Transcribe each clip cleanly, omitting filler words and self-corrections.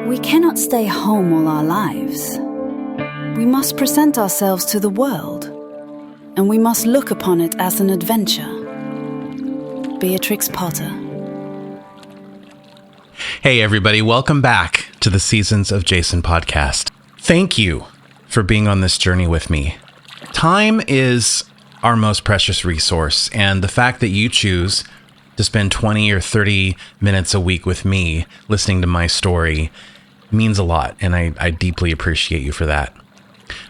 We cannot stay home all our lives. We must present ourselves to the world, and we must look upon it as an adventure. Beatrix Potter. Hey everybody, welcome back to the Seasons of Jason podcast. Thank you for being on this journey with me. Time is our most precious resource, and the fact that you choose to spend 20 or 30 minutes a week with me listening to my story means a lot, and I deeply appreciate you for that.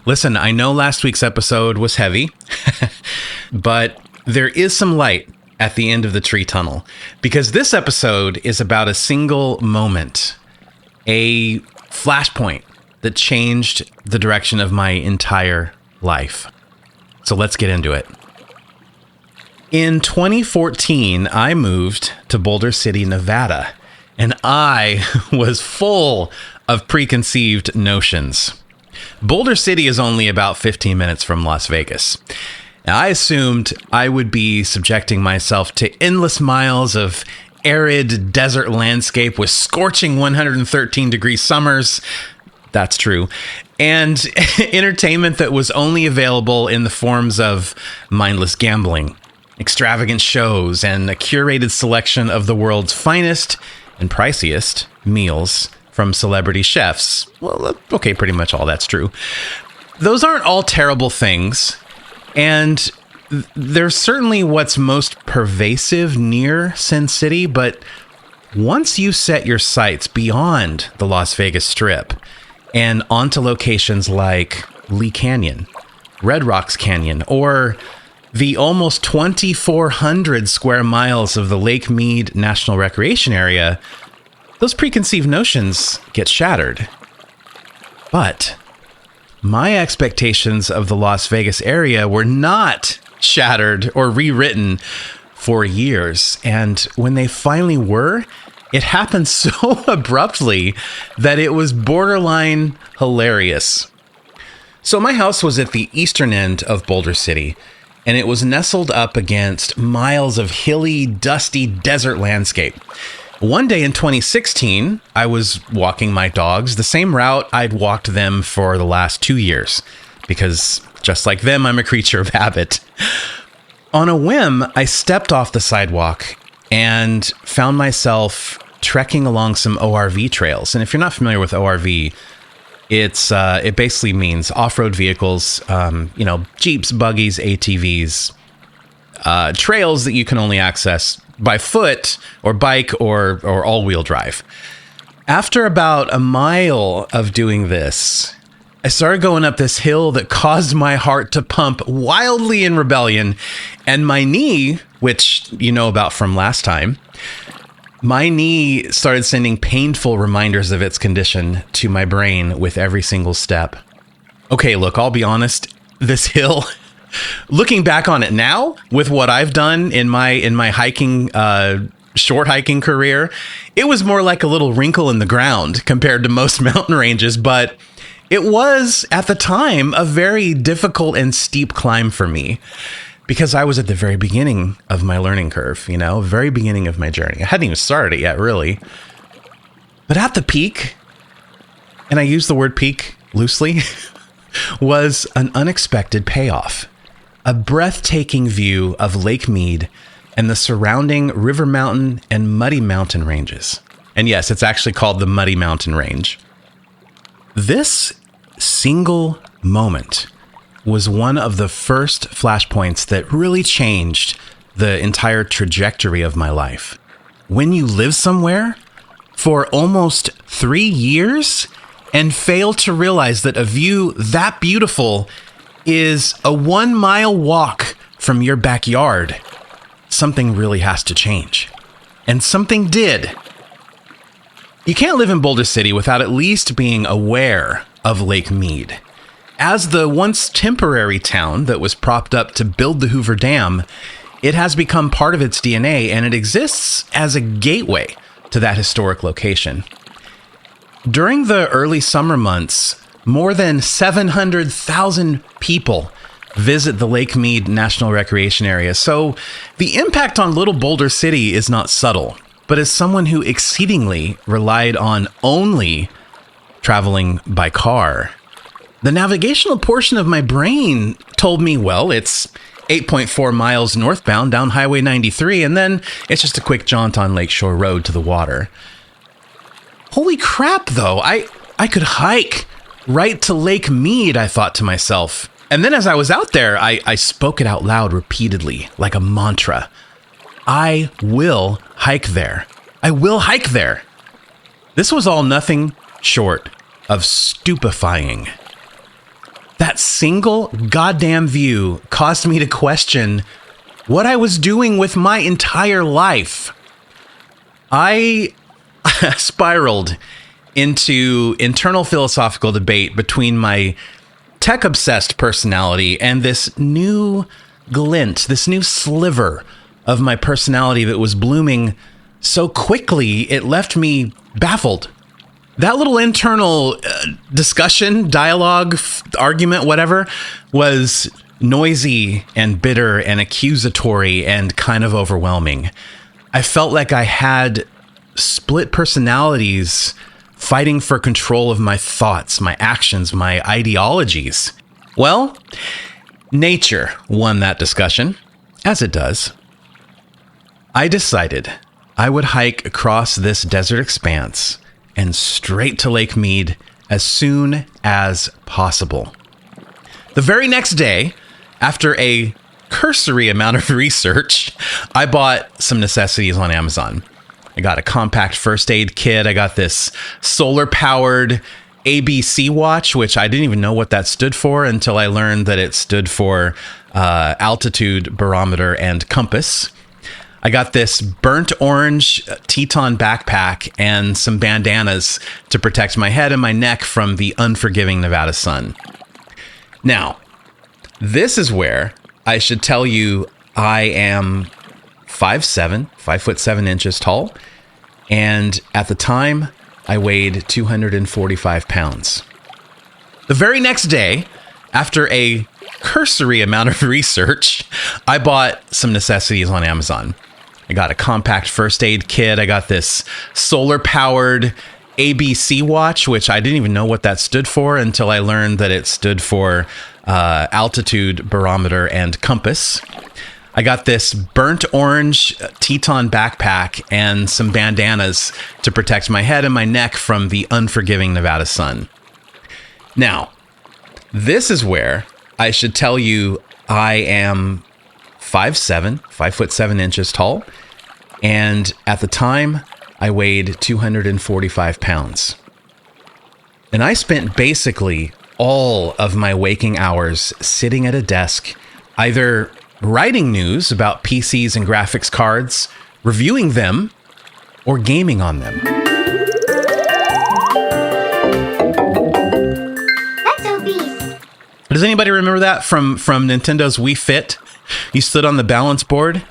Listen, I know last week's episode was heavy, but there is some light at the end of the tree tunnel, because this episode is about a single moment, a flashpoint that changed the direction of my entire life. So let's get into it. In 2014, I moved to Boulder City, Nevada, and I was full of preconceived notions. Boulder City is only about 15 minutes from Las Vegas. Now, I assumed I would be subjecting myself to endless miles of arid desert landscape with scorching 113-degree summers. That's true. And entertainment that was only available in the forms of mindless gambling, extravagant shows, and a curated selection of the world's finest and priciest meals from celebrity chefs. Well, okay, pretty much all that's true. Those aren't all terrible things, and they're certainly what's most pervasive near Sin City, but once you set your sights beyond the Las Vegas Strip and onto locations like Lee Canyon, Red Rocks Canyon, or the almost 2,400 square miles of the Lake Mead National Recreation Area, those preconceived notions get shattered. But my expectations of the Las Vegas area were not shattered or rewritten for years. And when they finally were, it happened so abruptly that it was borderline hilarious. So my house was at the eastern end of Boulder City, and it was nestled up against miles of hilly, dusty desert landscape. One day in 2016, I was walking my dogs the same route I'd walked them for the last 2 years, because just like them, I'm a creature of habit. On a whim, I stepped off the sidewalk and found myself trekking along some ORV trails. And if you're not familiar with ORV, it basically means off-road vehicles, Jeeps, buggies, ATVs, trails that you can only access by foot or bike or all-wheel drive. After about a mile of doing this, I started going up this hill that caused my heart to pump wildly in rebellion, and my knee, which you know about from last time, my knee started sending painful reminders of its condition to my brain with every single step. Okay, look, I'll be honest, this hill, looking back on it now with what I've done in my hiking, short hiking career, it was more like a little wrinkle in the ground compared to most mountain ranges, but it was at the time a very difficult and steep climb for me, because I was at the very beginning of my learning curve, very beginning of my journey. I hadn't even started it yet, really. But at the peak, and I use the word peak loosely, was an unexpected payoff. A breathtaking view of Lake Mead and the surrounding River Mountain and Muddy Mountain ranges. And yes, it's actually called the Muddy Mountain Range. This single moment was one of the first flashpoints that really changed the entire trajectory of my life. When you live somewhere for almost 3 years and fail to realize that a view that beautiful is a 1-mile walk from your backyard, something really has to change. And something did. You can't live in Boulder City without at least being aware of Lake Mead. As the once temporary town that was propped up to build the Hoover Dam, it has become part of its DNA, and it exists as a gateway to that historic location. During the early summer months, more than 700,000 people visit the Lake Mead National Recreation Area, so the impact on little Boulder City is not subtle. But as someone who exceedingly relied on only traveling by car. The navigational portion of my brain told me, well, it's 8.4 miles northbound down Highway 93, and then it's just a quick jaunt on Lakeshore Road to the water. Holy crap, though. I could hike right to Lake Mead, I thought to myself. And then as I was out there, I spoke it out loud repeatedly, like a mantra. I will hike there. I will hike there. This was all nothing short of stupefying. That single goddamn view caused me to question what I was doing with my entire life. I spiraled into internal philosophical debate between my tech-obsessed personality and this new glint, this new sliver of my personality that was blooming so quickly it left me baffled. That little internal discussion, dialogue, argument, whatever, was noisy and bitter and accusatory and kind of overwhelming. I felt like I had split personalities fighting for control of my thoughts, my actions, my ideologies. Well, nature won that discussion, as it does. I decided I would hike across this desert expanse and straight to Lake Mead as soon as possible. The very next day, after a cursory amount of research, I bought some necessities on Amazon. I got a compact first aid kit. I got this solar-powered ABC watch, which I didn't even know what that stood for until I learned that it stood for altitude barometer and compass. I got this burnt orange Teton backpack and some bandanas to protect my head and my neck from the unforgiving Nevada sun. Now, this is where I should tell you I am 5'7", 5'7" tall, and at the time, I weighed 245 pounds. The very next day, after a cursory amount of research, I bought some necessities on Amazon. I got a compact first aid kit. I got this solar-powered ABC watch, which I didn't even know what that stood for until I learned that it stood for altitude barometer and compass. I got this burnt orange Teton backpack and some bandanas to protect my head and my neck from the unforgiving Nevada sun. Now, this is where I should tell you I am 5'7", 5'7" tall, and at the time, I weighed 245 pounds. And I spent basically all of my waking hours sitting at a desk, either writing news about PCs and graphics cards, reviewing them, or gaming on them. That's obese. Does anybody remember that from Nintendo's Wii Fit? You stood on the balance board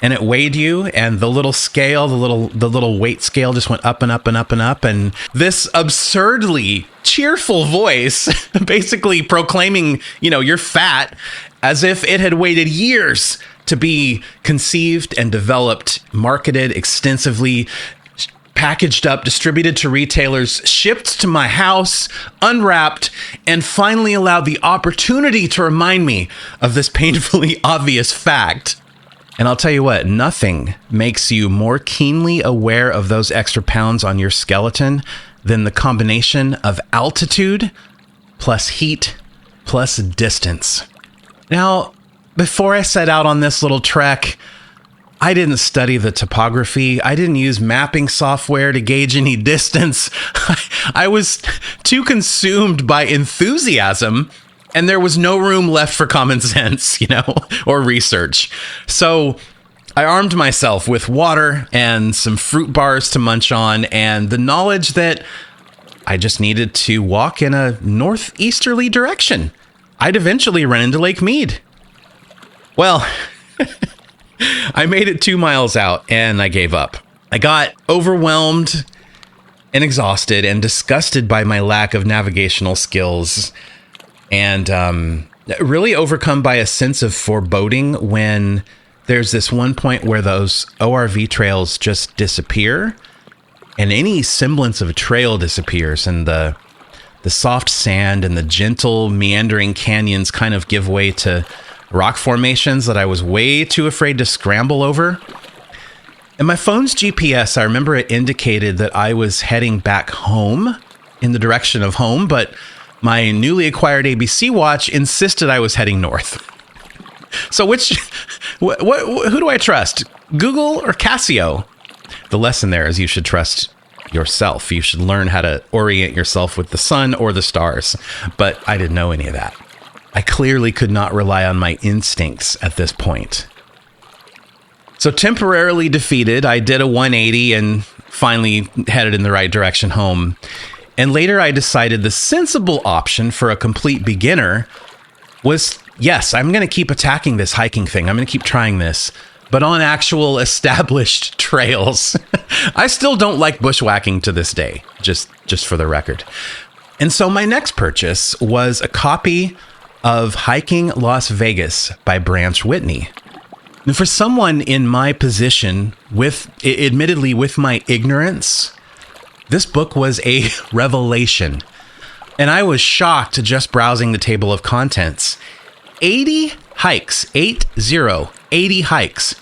and it weighed you, and the little scale, the little weight scale just went up and up and up and up, and this absurdly cheerful voice basically proclaiming, you're fat, as if it had waited years to be conceived and developed, marketed extensively, packaged up, distributed to retailers, shipped to my house, unwrapped, and finally allowed the opportunity to remind me of this painfully obvious fact. And I'll tell you what, nothing makes you more keenly aware of those extra pounds on your skeleton than the combination of altitude plus heat plus distance. Now, before I set out on this little trek, I didn't study the topography. I didn't use mapping software to gauge any distance. I was too consumed by enthusiasm, and there was no room left for common sense, or research. So I armed myself with water and some fruit bars to munch on, and the knowledge that I just needed to walk in a northeasterly direction. I'd eventually run into Lake Mead. Well, I made it 2 miles out and I gave up. I got overwhelmed and exhausted and disgusted by my lack of navigational skills, and really overcome by a sense of foreboding when there's this one point where those ORV trails just disappear and any semblance of a trail disappears, and the the soft sand and the gentle meandering canyons kind of give way to rock formations that I was way too afraid to scramble over. And my phone's GPS, I remember it indicated that I was heading back home in the direction of home, but my newly acquired ABC watch insisted I was heading north. So who do I trust? Google or Casio? The lesson there is you should trust yourself. You should learn how to orient yourself with the sun or the stars. But I didn't know any of that. I clearly could not rely on my instincts at this point. So temporarily defeated, I did a 180 and finally headed in the right direction home. And later I decided the sensible option for a complete beginner was, yes, I'm going to keep attacking this hiking thing. I'm going to keep trying this, but on actual established trails. I still don't like bushwhacking to this day, just for the record. And so my next purchase was a copy of Hiking Las Vegas by Branch Whitney. And for someone in my position, admittedly with my ignorance, this book was a revelation. And I was shocked just browsing the table of contents. 80 hikes, 80 hikes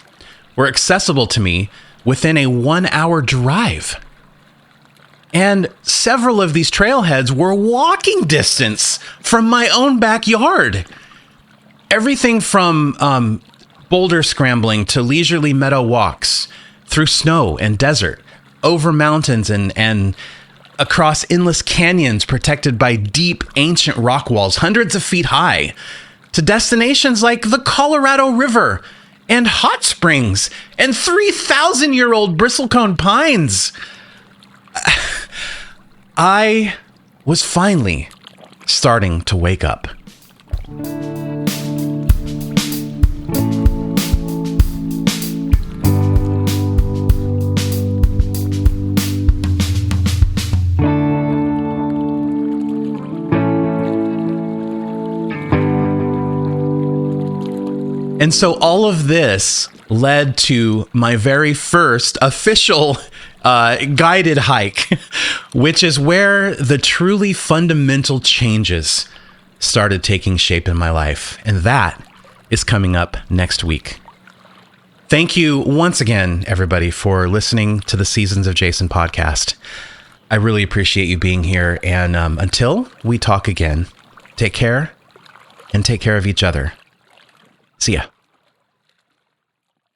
were accessible to me within a 1-hour drive. And several of these trailheads were walking distance from my own backyard. Everything from boulder scrambling to leisurely meadow walks through snow and desert, over mountains and across endless canyons protected by deep, ancient rock walls, hundreds of feet high, to destinations like the Colorado River and hot springs and 3,000-year-old bristlecone pines. I was finally starting to wake up. And so all of this led to my very first official guided hike, which is where the truly fundamental changes started taking shape in my life. And that is coming up next week. Thank you once again, everybody, for listening to the Seasons of Jason podcast. I really appreciate you being here. And until we talk again, take care and take care of each other. See ya.